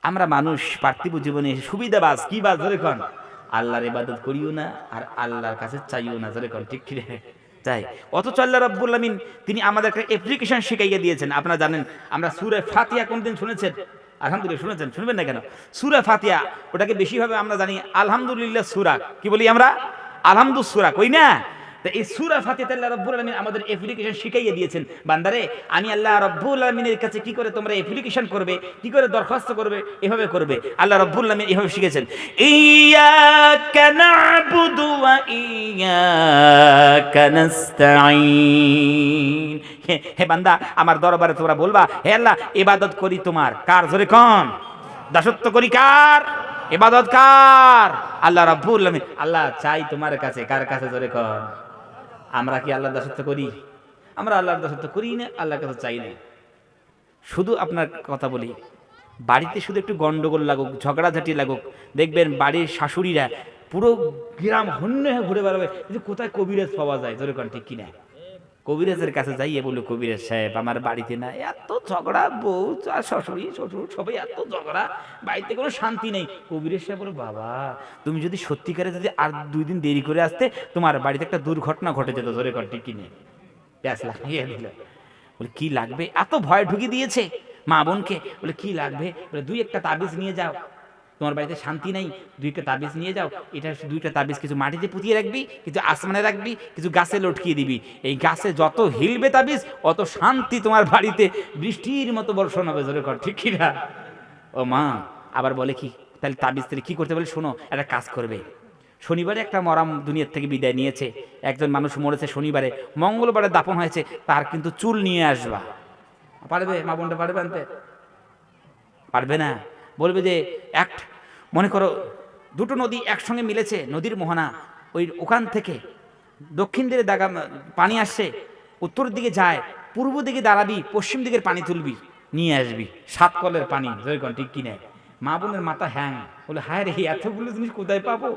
আমরা মানুষ পার্থিব জীবনে সুবিধাবাজ, কি বাজ ধরে কন, আল্লাহর ইবাদত করিও না আর আল্লাহর কাছে চাইও না ধরে কন, ঠিক কি রে? তাই অথচ আল্লাহ রাব্বুল আমিন তিনি আমাদের একটা অ্যাপ্লিকেশন শিখাইয়া দিয়েছেন। আপনারা জানেন, আমরা সূরা ফাতিহা কোনদিন শুনেছেন? আলহামদুলিল্লাহ শুনেছেন, শুনবেন না কেন? সূরা ফাতিহা, ওটাকে বেশিভাবে আমরা জানি আলহামদুলিল্লাহ সূরা, কি বলি আমরা? আলহামদু সূরা, কই না? তো এই সূরা ফাতিহাতে আল্লাহ রাব্বুল আলামিন আমাদের অ্যাপ্লিকেশন শিখাইয়ে দিয়েছেন, বান্দারে আমি আল্লাহ রাব্বুল আলামিনের কাছে কি করে তোমরা অ্যাপ্লিকেশন করবে, কি করে দরখাস্ত করবে, এভাবে করবে। আল্লাহ রাব্বুল আলামিন এভাবে শিখেছেন, ইয়্যাকা না'বুদু ওয়া ইয়্যাকা নাস্তাঈন। হে বান্দা, আমার দরবারে তোমরা বলবা, হে আল্লাহ ইবাদত করি তোমার, কার? জোরে কোন? দাসত্ব করি কার? ইবাদত কার? আল্লাহ রাব্বুল আলামিন। আল্লাহ চাই তোমার কাছে, কার কাছে? জোরে কোন? আমরা কি আল্লাহর দাসত্ব করি? আমরা আল্লাহর দাসত্ব করি না, আল্লাহর কাছে চাই না। শুধু আপনার কথা বলি, বাড়িতে শুধু একটু গন্ডগোল লাগুক, ঝগড়াঝাটি লাগুক, দেখবেন বাড়ির শাশুড়িরা পুরো গ্রাম হন্য হয়ে ঘুরে বেড়াবে, কিন্তু কোথায় কবিরাজ পাওয়া যায়? জোরে কোন, ঠিক কিনা? কবিরাজের কাছে যাইয়ে বললো, কবিরাজ সাহেব আমার বাড়িতে না, এত ঝগড়া, বউ আর শাশুড়ি শ্বশুর সবাই এত ঝগড়া, বাড়িতে কোনো শান্তি নেই। কবিরাজ সাহেব বলো, বাবা তুমি যদি সত্যিকারে যদি আর 2 দিন দেরি করে আসতে, তোমার বাড়িতে একটা দুর্ঘটনা ঘটে যেত। জোরে কর, ঠিক কিনে? প্যাঁচ লাগিয়ে দিল। বলে কি লাগবে? এত ভয় ঢুকিয়ে দিয়েছে মা বোনকে। বলে কি লাগবে? বলে 2-1টা তাবিজ নিয়ে যাও, তোমার বাড়িতে শান্তি নাই, 2টা তাবিজ নিয়ে যাও। এটা 2টা তাবিজ কিছু মাটিতে পুঁতিয়ে রাখবি, কিছু আসমানে রাখবি, কিছু গাছে লটকিয়ে দিবি। এই গাছে যত হিলবে তাবিজ, অত শান্তি তোমার বাড়িতে বৃষ্টির মতো বর্ষণ হবে। জোরে কর, ঠিক কিনা? ও মা আবার বলে কি, তাহলে তাবিজ তাহলে কি করতে? বলে শোনো, একটা কাজ করবে। শনিবারে একটা মরাম দুনিয়ার থেকে বিদায় নিয়েছে, একজন মানুষ মরেছে শনিবারে, মঙ্গলবারে দাফন হয়েছে, তার কিন্তু চুল নিয়ে আসবা। পারবে মা বোনটা? পারবে আনতে? পারবে না। বলবে যে মনে করো 2টো নদী একসঙ্গে মিলেছে, নদীর মোহনা, ওখান থেকে দক্ষিণ দিকে পানি আসছে, উত্তর দিকে যায়, পূর্ব দিকে দাঁড়াবি, পশ্চিম দিকের পানি তুলবি, নিয়ে আসবি 7 কলের পানি। জয়গণ, ঠিক কিনে? মা বোনের মাথা হ্যাং, বলে হায় রে, এতগুলো জিনিস কোথায় পাবো?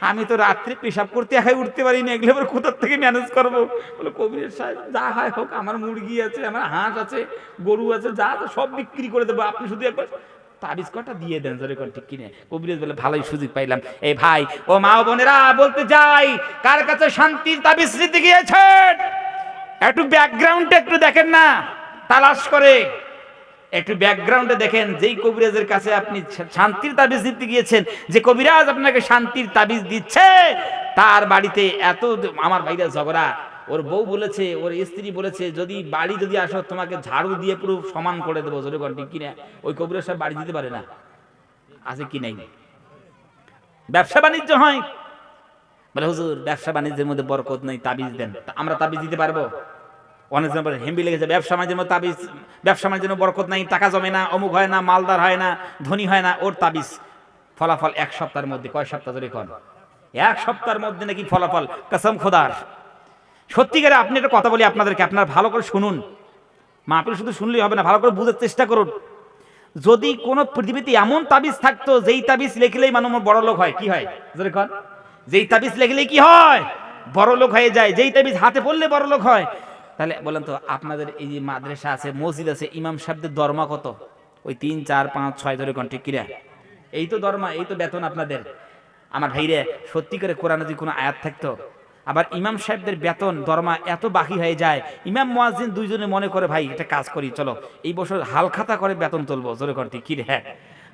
আমি তো রাত্রে পেশাব করতে উঠতে পারি না, এগুলো আবার কোথার থেকে ম্যানেজ করবো? বলে কবির সাহেব যা হয় হোক, আমার মুরগি আছে, আমার হাঁস আছে, গরু আছে, যা আছে সব বিক্রি করে দেবো, আপনি শুধু একবার তাবিজ কটা দিয়ে দেন। জোরে কোন, ঠিক কিনে? কবিরাজ বলে ভালোই সুযোগ পাইলাম। এই ভাই ও মা ও বোনেরা, বলতে যাই, কার কাছে শান্তির তাবিজ নিতে গিয়েছেন? একটু ব্যাকগ্রাউন্ডে একটু দেখেন না, তালাশ করে একটু ব্যাকগ্রাউন্ডে দেখেন। যেই কবিরাজের কাছে আপনি শান্তির তাবিজ দিতে গিয়েছেন, যে কবিরাজ আপনাকে শান্তির তাবিজ দিচ্ছে, তার বাড়িতে এত, আমার ভাইরা ঝগড়া, ওর বউ বলেছে, ওর স্ত্রী বলেছে, যদি বাড়ি যদি আসো তোমাকে ঝাড়ু দিয়ে পুরো সমান করে দেবো। জোরে কোন, ঠিক কিনা? ওই কবিরাজ সাহেব বাড়ি দিতে পারে না, আছে কি নাই? ব্যবসা বাণিজ্য হয়, বলে হুজুর ব্যবসা বাণিজ্যের মধ্যে বরকত নেই, তাবিজ দেন। আমরা তাবিজ দিতে পারবো? অনেক জন বলে হেম্বি লেগেছে, ব্যবসা বাণিজ্যের মধ্যে তাবিজ, ব্যবসা বাণিজ্যের মধ্যে বরকত নাই, টাকা জমে না, অমুক হয় না, মালদার হয় না, ধনী হয় না। ওর তাবিজ ফলাফল 1 সপ্তাহের মধ্যে। কয় সপ্তাহ ধরে? কোন 1 সপ্তাহের মধ্যে নাকি ফলাফল। কসম খোদার, সত্যিকারে আপনি একটা কথা বলি আপনাদেরকে, আপনারা ভালো করে শুনুন। আপনি শুধু শুনলেই হবে না, ভালো করে বুঝার চেষ্টা করুন। যদি কোনো পৃথিবীতে এমন তাবিজ থাকতো, যেই তাবিজ লিখলেই মানুষ বড় লোক হয়, কি হয়? যেই তাবিজ লিখলেই কি হয়? বড় লোক হয়ে যায়। যেই তাবিজ হাতে পড়লে বড় লোক হয়। তাহলে বলেন তো, আপনাদের এই যে মাদ্রাসা আছে, মসজিদ আছে, ইমাম সাহেবদের দরমা কত? ওই 3, 4, 5, 6 ধরে কোন, ঠিক কিনা? এই তো দরমা, এই তো বেতন আপনাদের। আমার ভাইরে, সত্যি করে কোরআনে যদি কোনো আয়াত থাকতো, আবার ইমাম সাহেবদের বেতন দরমা এত বাকি হয়ে যায়, ইমাম মুয়াজ্জিন দুইজনে মনে করে, ভাই এটা কাজ করি, চলো এই বছর হালখাতা করে বেতন তুলবো। জোরে কোন, ঠিক কি রে? হ্যাঁ,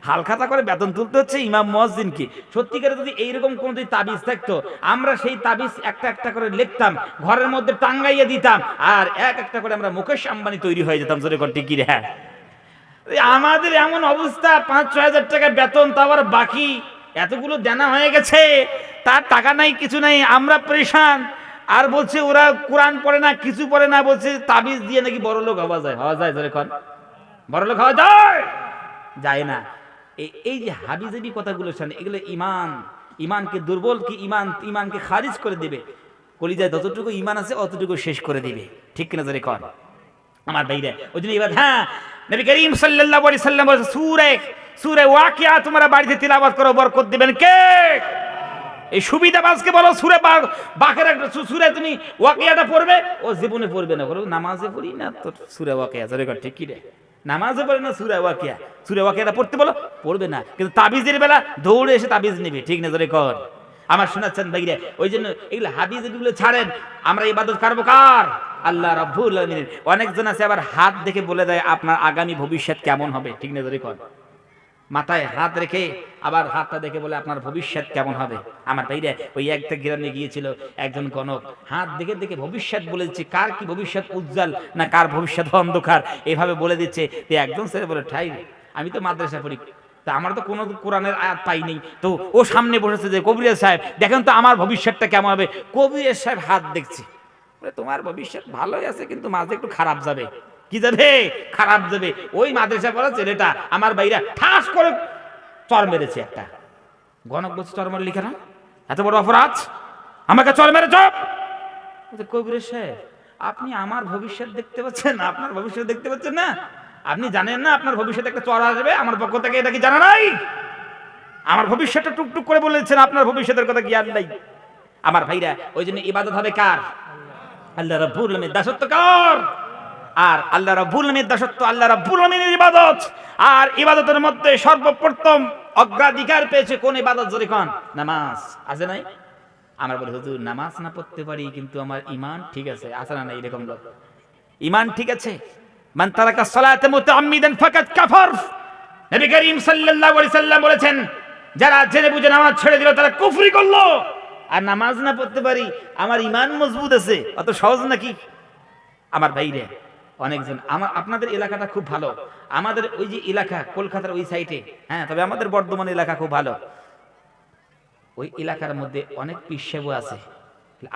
হালখাতা করে বেতন তুলতে হচ্ছে ইমাম মুয়াজ্জিনকে। সত্যিকারে যদি এইরকম কোন তাবিজ থাকতো, আমরা সেই তাবিজ একটা একটা করে লিখতাম, ঘরের মধ্যে টাঙ্গাইয়া দিতাম, আর এক একটা করে আমরা মুকেশ আম্বানি তৈরি হয়ে যেতাম। জোরে কোন, ঠিক কি রে? হ্যাঁ, আমাদের এমন অবস্থা, 5-6 হাজার টাকা বেতন, তা আবার বাকি এতগুলো দেনা হয়ে গেছে, তার টাকা নাই, কিছু নাই, আমরা পরেশান। আর বলছে ওরা কোরআন পড়ে না, কিছু পড়ে না, বলছে তাবিজ দিয়ে নাকি বড় লোক হওয়া যায়। হওয়া যায়? জোরে কোন, বড় লোক হওয়া যায়? যায় না। এই যে হাবিজাবি কথাগুলো শুনে, এগুলো ইমানকে দুর্বল, কি ইমানকে খারিজ করে দিবে। কলিজায় যতটুকু ইমান আছে অতটুকু শেষ করে দিবে, ঠিক কিনা? জোরে কোন আমার ভাইরা। ওই জন্য এবার হ্যাঁ, নবী করিম সাল্লাল্লাহু আলাইহি সাল্লাম বলেছে, সূরা ওয়াকিয়া তোমরা বাড়িতে তিলাওয়াত করো, বরকত দিবেন কে? এই সুবিধাবাজকে বলো সূরা বাকেরা, সূরা তুমি ওয়াকিয়াটা পড়বে, ও জীবনে পড়বে না, নামাজে পড়ি না তো সূরা ওয়াকিয়া। জোরে কোন, ঠিক কি রে? নামাজও পড়ে না সূরা ওয়াকিয়া, সূরা ওয়াকিয়াটা পড়তে বলো পড়বে না, কিন্তু তাবিজের বেলা দৌড়ে এসে তাবিজ নেবে, ঠিক না জোরে কর। আমার শোনাচ্ছেন ভাইরা, ওই জন্য এগুলো হাদিস এগুলো ছাড়েন, আমরা ইবাদত করবো কার? আল্লাহ রাব্বুল আলামিনের। অনেকজন আছে আবার হাত দেখে বলে দেয় আপনার আগামী ভবিষ্যৎ কেমন হবে, ঠিক না জোরে কর। মাথায় হাত রেখে আবার হাতটা দেখে বলে আপনার ভবিষ্যৎ কেমন হবে। আমার ভাইরা, ওই একটা গ্রামে গিয়েছিল একজন গণক, হাত দেখে দেখে ভবিষ্যৎ বলে দিচ্ছে, কার কি ভবিষ্যৎ উজ্জ্বল না কার ভবিষ্যৎ অন্ধকার, এভাবে বলে দিচ্ছে। তো একজন ছেলে বলে, ঠাই আমি তো মাদ্রাসা পড়ি, তা আমার তো কোনো কোরআনের আয়াত পাই নেই, তো ও সামনে বসেছে যে কবিরাজ সাহেব দেখেন তো আমার ভবিষ্যৎটা কেমন হবে। কবিরাজ সাহেব হাত দেখছে, তোমার ভবিষ্যৎ ভালোই আছে কিন্তু মাঝে একটু খারাপ যাবে। কি যাবে? খারাপ যাবে। ওই মাদ্রাসা পড়া ছেলেটা আমার ভাইরা ঠাস করে চর মেরেছে একটা। গণক বলছে, চর মারলি কেন? এত বড় অপরাধ, আমাকে চর মেরেছ? কবিরাজ সাহেব, আপনি আমার ভবিষ্যৎ দেখতে পাচ্ছেন? আপনার ভবিষ্যৎ দেখতে পাচ্ছেন না? আপনি জানেন না আপনার ভবিষ্যতে একটা চর আসবে আমার পক্ষ থেকে? এটা কি জানা নাই? আমার ভবিষ্যৎটা টুকটুক করে বলেছেন, আপনার ভবিষ্যতের কথা জ্ঞান নাই। আমার ভাইরা, ওই জন্য ইবাদত হবে কার? আল্লাহ রাব্বুল আলামিনের দাসত্ব কার? আর আল্লাহ রাব্বুল আলামিনের দাসত্ব আল্লাহ রাব্বুল আলামিনের ইবাদত। আর ইবাদতের মধ্যে সর্বপ্রথম অগ্রাধিকার পেয়েছে কোন ইবাদত? জোরে কোন? নামাজ। আছে নাই? আমরা বলি, হুজুর নামাজ না পড়তে পারি কিন্তু আমার ঈমান ঠিক আছে। আছে না নাই এরকম লোক? ঈমান ঠিক আছে। মান তারাকা সালাতা মুতাআম্মিদান ফাকাদ কাফার। নবী করিম সাল্লাল্লাহু আলাইহি সাল্লাম বলেছেন, যারা জেনে বুঝে নামাজ ছেড়ে দিল তারা কুফরি করলো। আর নামাজ না পড়তে পারি আমার ঈমান মজবুত আছে, অত সহজ নাকি? আমার ভাইরে, অনেকজন আপনাদের এলাকাটা খুব ভালো, আমাদের ওই যে এলাকা কলকাতার ওই সাইডে, হ্যাঁ, তবে আমাদের বর্ধমান এলাকা খুব ভালো। ওই এলাকার মধ্যে অনেক পীর সাহেব আছে,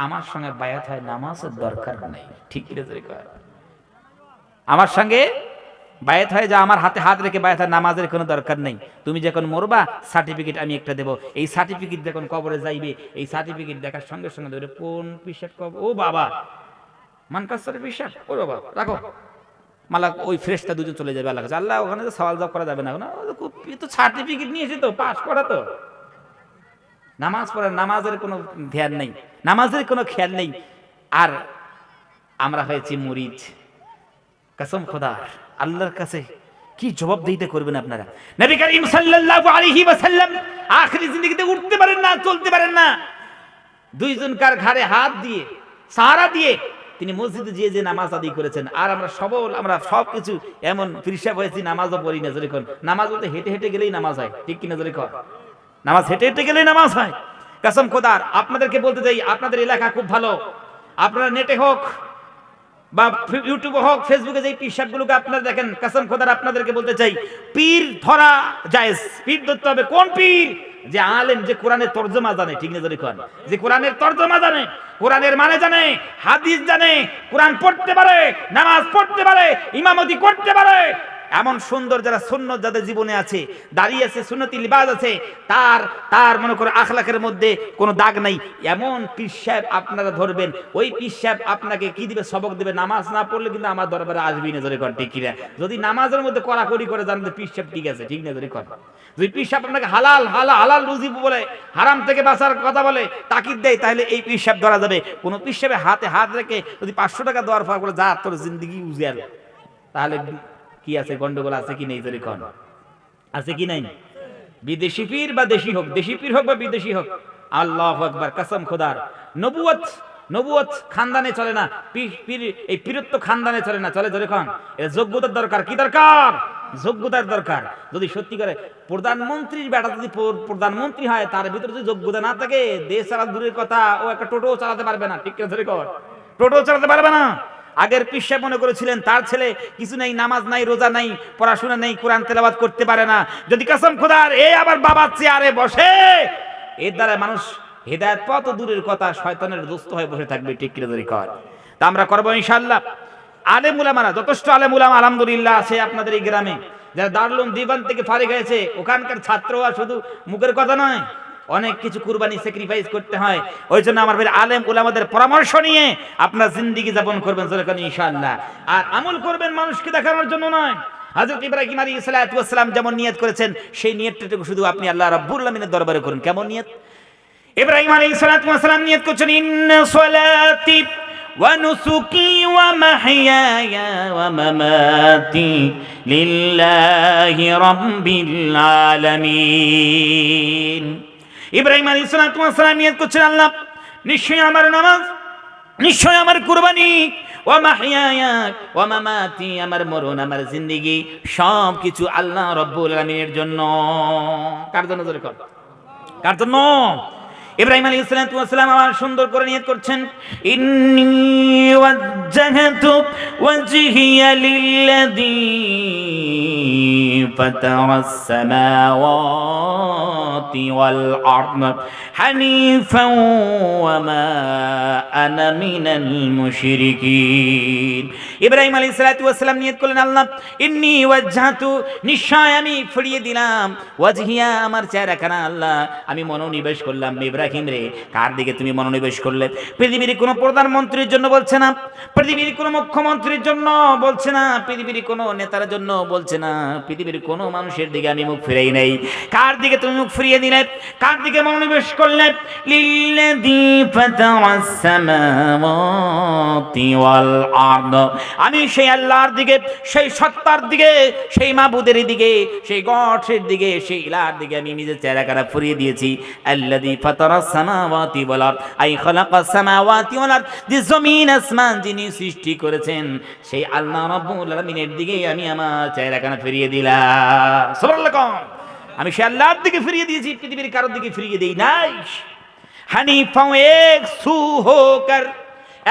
আমার সঙ্গে বায়াত হয়, নামাজের দরকার নাই, ঠিক আমার সঙ্গে বায়াত হয় যা আমার হাতে হাত রেখে বায়াত হয়, নামাজের কোনো দরকার নেই। তুমি যখন মরবা সার্টিফিকেট আমি একটা দেবো, এই সার্টিফিকেট যখন কবরে যাইবে এই সার্টিফিকেট দেখার সঙ্গে সঙ্গে ধরে কোন পীর সাহেব কবর, ও বাবা মানকাসের পীর সাহেব, ও বাবা রাখো মালা, ওই ফ্রেশটা দুজন চলে যাবে আল্লাহ কাছে। আল্লাহ ওখানে তো সওয়াল জব করা যাবে না, তো সার্টিফিকেট নিয়েছে তো পাস করা, তো নামাজ পড়ার নামাজের কোনো ধ্যান নেই, নামাজের কোনো খেয়াল নেই। আর আমরা হয়েছি মুরিদ। কসম খোদার, আল্লাহর কাছে কি জবাব দিতে করবেন আপনারা? নবী করিম সাল্লাল্লাহু আলাইহি ওয়াসাল্লাম আখিরি জিন্দেগিতে উঠতে পারেন না, চলতে পারেন না, দুইজনকার ঘাড়ে হাত দিয়ে সাহারা দিয়ে তিনি মসজিদে গিয়ে যে নামাজ আদায় করেছেন। আর আমরা সবল, আমরা সবকিছু এমন ফিরসাব হয়েছি, নামাজও পড়ি না। জোরে কোন? নামাজ বলতে হেঁটে হেঁটে গেলেই নামাজ হয়, ঠিক কিনা জোরে কোন? নামাজ হেঁটে হেঁটে গেলেই নামাজ হয়। কসম খোদার, আপনাদেরকে বলতে চাই, আপনাদের এলাকা খুব ভালো, আপনারা নেটে হোক বা ইউটিউবে হোক ফেসবুকে যে পীর সাহেবগুলোকে আপনারা দেখেন, কসম খোদার আপনাদেরকে বলতে চাই, পীর ধরা জায়েজ, পীর ধরতে হবে। কোন পীর? যে আলেম, যে কোরআনের তর্জমা জানে, ঠিক না জোরে কোন? যে কোরআনের তর্জমা জানে, কোরআনের মানে জানে, হাদিস জানে, কোরআন পড়তে পারে, নামাজ পড়তে পারে, ইমামতি করতে পারে, এমন সুন্দর যারা সুন্নত যাদের জীবনে আছে, দাঁড়িয়ে আছে, সুন্নতি লিবাস আছে, তার মনে করে আখলাকের মধ্যে কোনো দাগ নাই, এমন পীর সাহেব আপনারা ধরবেন। ওই পীর সাহেব আপনাকে কি দিবে? সবক দিবে। নামাজ না পড়লে কিন্তু আমার দরবারে আসবি না, জোরে কর ঠিক কিনা? যদি নামাজের মধ্যে কড়াকড়ি করে জানবে পীর সাহেব ঠিক আছে, ঠিক না জোরে কর? যদি পীর সাহেব আপনাকে হালাল হালাল হালাল রুজি বলে, হারাম থেকে বাঁচার কথা বলে, তাকিদ দেয়, তাহলে এই পীর সাহেব ধরা যাবে। কোন পীর সাহেবের হাতে হাত রেখে যদি 500 টাকা দেওয়ার পর বলে যা তোর জিন্দগি উজিয়ার, তাহলে কি আছে? গন্ডগোল আছে কি নেই? জোরে কোন? আছে কি নাই? বিদেশি পীর বা দেশি হোক, দেশি পীর হোক বা বিদেশি হোক, আল্লাহু আকবার। কসম খোদার, নবুয়ত খানদানে চলে না, পীর এই পীরত্ব খানদানে চলে না, চলে জোরে কোন? এর যোগ্যতার দরকার। কি দরকার? যোগ্যতার দরকার। যদি সত্যি করে প্রধানমন্ত্রীর বেটা যদি প্রধানমন্ত্রী হয়, তার ভিতরে যদি যোগ্যতা না থাকে, দেশ চালানো দূরের কথা, ও একটা টোটো চালাতে পারবে না, ঠিক আছে জোরে কোন? টোটো চালাতে পারবে না। আগের পীর সাহেব মনে করেছিলেন তার ছেলে কিছু নেই, নামাজ নাই, রোজা নাই, পড়াশোনা নেই, কোরআন তেলাওয়াত করতে পারে না। যদি কসম খোদার এ আবার বাবার চেয়ারে বসে, এর দ্বারা মানুষ হেদায়েত পথ দূরের কথা, শয়তানের দোস্ত হয়ে বসে থাকবে, ঠিক কিনা জোরে কর? তা আমরা করবো ইনশাআল্লাহ। আলেম উলামারা, যথেষ্ট আলেম উলামা আলহামদুলিল্লাহ আছে আপনাদের এই গ্রামে, যারা দারুল উলুম দিবান থেকে ফারিগ হয়েছে। ওখানকার ছাত্র আর শুধু মুখের কথা নয়, অনেক কিছু কুরবানি স্যাক্রিফাইস করতে হয়। ওই জন্য আমার ভাই আলেম উলামাদের পরামর্শ নিয়ে আপনার জিন্দেগি যাপন করবেন জোরে করে ইনশাআল্লাহ। আর আমল করবেন মানুষকে দেখানোর জন্য নয়। হযরত ইব্রাহিম আলাইহিস সালাতু ওয়াস সালাম যেমন নিয়ত করেছেন, সেই নিয়তটুকু শুধু আপনি আল্লাহ রাব্বুল আলামিনের দরবারে করুন। কেমন নিয়ত? ইব্রাহিম আলাইহিস সালাতু ওয়াস সালাম নিয়ত করছেন, ইন্না সলাতি ونسكي ومحياي ومماتي لله رب العالمين ইব্রাহিম আলাইহিস সালাম নিয়ত করছেন, আল্লাহ নিশ্চয়ই আমার নামাজ, নিশ্চয় আমার কুরবানি, ওয়া মাহইয়ায়া ওয়া মামাতি, আমার মরণ, আমার জিন্দেগি সব কিছু আল্লাহ রাব্বুল আলামিনের জন্য। কার জন্য? জোরে কর, কার জন্য? ইব্রাহিম আলাইহিস সালাম আমার সুন্দর করে নিয়ত করছেন, ইন্নী ওয়াজ্জাহতু ওয়াজহিয়া লিল্লাযী ফাতারাস সামাওয়াতি ওয়াল আরদ হানিফাও ওয়া মা আনা মিনাল মুশরিকিন। ইব্রাহিম আলাইহিস সালাম নিয়ত করলেন, আল্লাহ ইন্নী ওয়াজ্জাহতু, নিশ্চয় আমি ফিরিয়ে দিলাম, ওয়াজহিয়া আমার চেহারাখানা, আল্লাহ আমি মনোনিবেশ করলাম। ইব্রাহিম রে, কার দিকে তুমি মনোনিবেশ করলে? পৃথিবীর কোনো প্রধানমন্ত্রীর জন্য বলছে না, পৃথিবীর কোনো মুখ্যমন্ত্রীর জন্য বলছে না, পৃথিবীর কোনো নেতার জন্য বলছে না, পৃথিবীর কোনো মানুষের দিকে আমি মুখ ফিরাই নাই। কার দিকে তুমি মুখ ফিরিয়ে দিলে? কার দিকে মনোনিবেশ করলে? লিল্লাযী ফাতারাস সামাওয়াতি ওয়াল আরদ, আমি সেই আল্লাহর দিকে, সেই সত্তার দিকে, সেই মাবুদের দিকে, সেই গডের দিকে, সেই ইলার দিকে আমি নিজের চেহারা ফিরিয়ে দিয়েছি। আল্লাযী ফাতারাস সামাওয়াতি ওয়াল আরদ, আই খালাকাস সামাওয়াতি ওয়াল আরদ, যে জমিন আসমান যিনি সৃষ্টি করেছেন সেই আল্লাহ রাব্বুল আলামিনের দিকে আমি আমার চেহারা ফিরিয়ে দিলাম। সুবহানাল্লাহ, আমি সেই আল্লাহর দিকে ফিরিয়ে দিয়েছি, পৃথিবীর কারোর দিকে ফিরিয়ে দেই নাই। হানিফা এক সু হোকর,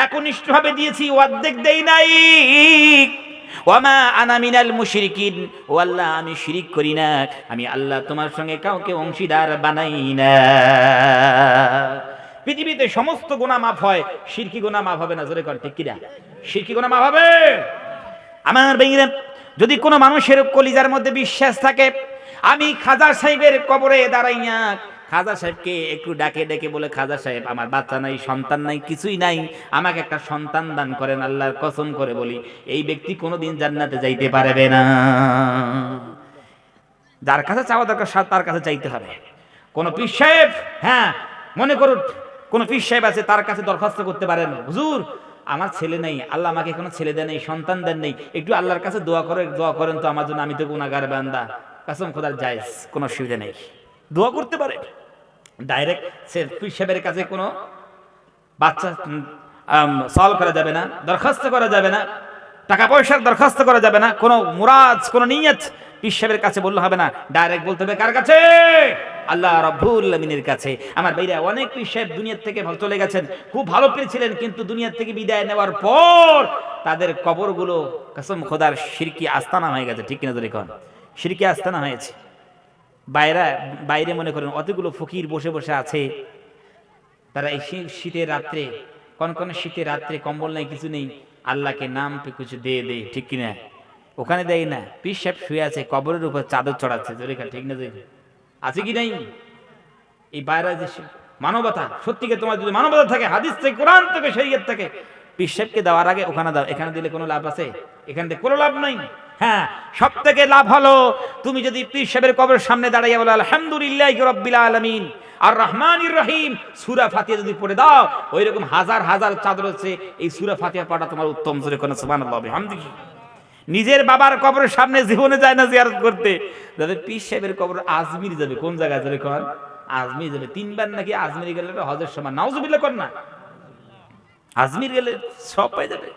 একনিষ্ঠভাবে দিয়েছি, অর্ধেক দেই নাই। ওয়ামা আনা মিনাল মুশরিকিন, ও আল্লাহ আমি শিরিক করি না, আমি আল্লাহ তোমার সঙ্গে কাউকে অংশীদার বানাই না। পৃথিবীতে সমস্ত গুনাহ মাফ হয়, শিরকি গুনাহ মাফ হবে না। জোরে কর ঠিক কিনা? শিরকি গুনাহ মাফ হবে? আমার ভাইরা, যদি কোনো মানুষের কলিজার মধ্যে বিশ্বাস থাকে, আমি খাজা সাহেবের কবরে দাঁড়াইয়া খাজা সাহেবকে একটু ডাকে ডেকে বলে, খাজা সাহেব আমার বাচ্চা নাই, সন্তান নাই, কিছুই নাই, আমাকে একটা সন্তান দান করেন, আল্লাহর কসম করে বলি এই ব্যক্তি কোনোদিন জান্নাতে যাইতে পারবে না। যার কাছে চাওয়া দরকার তার কাছে চাইতে হবে। কোন পীর সাহেব, হ্যাঁ মনে করুন কোন পীর সাহেব আছে, তার কাছে দরখাস্ত করতে পারেন, হুজুর আমার ছেলে নেই, আল্লাহ আমাকে কোনো ছেলে দেন নেই, সন্তান দেন নেই, একটু আল্লাহর কাছে দোয়া করেন তো আমার জন্য, আমি তো গুনাহগার বান্দা। কসম খোদার জায়েজ, কোনো অসুবিধা নেই, দোয়া করতে পারে। ডাইরেক্ট সে পীর সাহেবের কাছে কোনো বাচ্চা সওয়াল করা যাবে না, দরখাস্ত করা যাবে না, টাকা পয়সার দরখাস্ত করা যাবে না, কোনো মুরাদ, কোনো নিয়ত পীর সাহেবের কাছে বললে হবে না, ডাইরেক্ট বলতে হবে কার কাছে? আল্লাহ রাব্বুল আলামিনের কাছে। আমার ভাইরা, অনেক পীর সাহেব দুনিয়া থেকে চলে গেছেন, খুব ভালো পীর ছিলেন, কিন্তু দুনিয়া থেকে বিদায় নেওয়ার পর তাদের কবরগুলো কসম খোদার শিরকি আস্তানা হয়ে গেছে। ঠিক কিনা যদি কোন? শিরকি আস্তানা হয়েছে। বাইরে মনে করেন অতগুলো ফকির বসে বসে আছে, তারা এই শীতের রাত্রে, কনকনে শীতের রাত্রে, কম্বল নাই, কিছু নেই, আল্লাহকে নাম পে কিছু দিয়ে দেয়। ঠিক কিনা? ওখানে দেয় না, পীর সাহেব শুয়ে আছে, কবরের উপর চাদর চড়াচ্ছে। ঠিক না? আছে কি নাই? এই বাইরে যে মানবতা, সত্যিকে তোমার যদি মানবতা থাকে, হাদিস থেকে, কোরআন থেকে, শরীয়ত থেকে, পীর সাহেবকে দেওয়ার আগে ওখানে দাও। এখানে দিলে কোনো লাভ আছে? এখান থেকে কোনো লাভ নাই। হ্যাঁ, সব থেকে লাভ হলো তুমি যদি পীর সাহেবের কবরের সামনে দাঁড়িয়ে বলো আলহামদুলিল্লাহি রাব্বিল আলামিন আর রহমানির রহিম সূরা ফাতিহা যদি পড়ে দাও, ওইরকম হাজার হাজার চাদর আছে, এই সূরা ফাতিহা পড়া তোমার উত্তম। জোরে কোন সুবহানাল্লাহ বিহামদিহি। নিজের বাবার কবরের সামনে জীবনে যায় না জিয়ারত করতে, যাদের পীর সাহেবের কবর আজমির যাবে। কোন জায়গায়? জোরে কোন? আজমির যাবে। 3 বার নাকি আজমির গেলে হজের সমান। নাউজুবিল্লাহ কর না, আজমির গেলে সব পাই যাবে।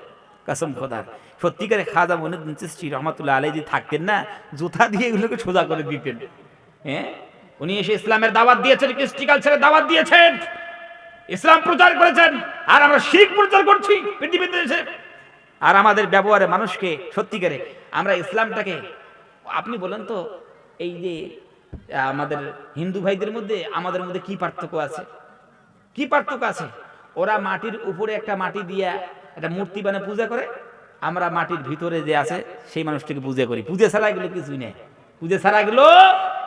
কসম খোদার, সত্যিকারে খাজা মঈনুদ্দিন চিশতি রহমাতুল্লাহ আলাইহি যদি থাকতেন না, জুতা দিয়ে এগুলোকে সোজা করে দিতেন। হ্যাঁ, উনি এসে ইসলামের দাওয়াত দিয়েছেন, কৃষ্টি কালচারের দাওয়াত দিয়েছেন, ইসলাম প্রচার করেছেন, আর আমরা শিরক প্রচার করছি পৃথিবীতে এসে। আর আমাদের ব্যবহারে মানুষকে সত্যিকারে আমরা ইসলামটাকে, আপনি বলেন তো, এই যে আমাদের হিন্দু ভাইদের মধ্যে আমাদের মধ্যে কি পার্থক্য আছে? কি পার্থক্য আছে? ওরা মাটির উপরে একটা মাটি দিয়া একটা মূর্তি বানিয়ে পূজা করে, আমরা মাটির ভিতরে যে আছে সেই মানুষটিকে পূজা করি। পূজা ছাড়া এগুলো কিছুই নেই, পূজা ছাড়া এগুলো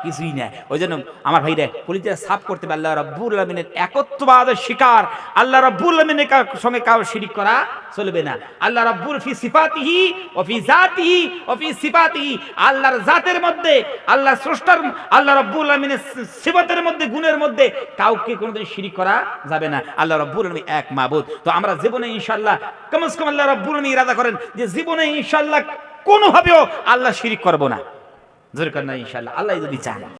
কিছুই নাই। ওই জন্য আমার ভাইরা কলিজা সাফ করতে পারে আল্লাহ রাব্বুল আলামিনের একত্ববাদের শিকার, আল্লাহ রাব্বুল আলামিনের সঙ্গে কারো শিরিক করা চলবে না। আল্লাহ রাব্বুল ফি সিফাতিহি ওয়া ফি জাতিহি ওয়া ফি সিফাতিহি, আল্লাহর জাতের মধ্যে, আল্লাহ স্রষ্টার, আল্লাহ রাব্বুল আলামিনের সিফাতের মধ্যে, গুণের মধ্যে কাউকে কোনোদিন শিরিক করা যাবে না। আল্লাহ রাব্বুল আলামিন এক মাবুদ। তো আমরা জীবনে ইনশাআল্লাহ কমস কম আল্লাহ রাব্বুল আলামিন ইরাদা করেন যে জীবনে ইনশাআল্লাহ কোনোভাবেও আল্লাহ শিরিক করব না। জোরে করেন না ইনশাআল্লাহ, আল্লাহ যদি চান।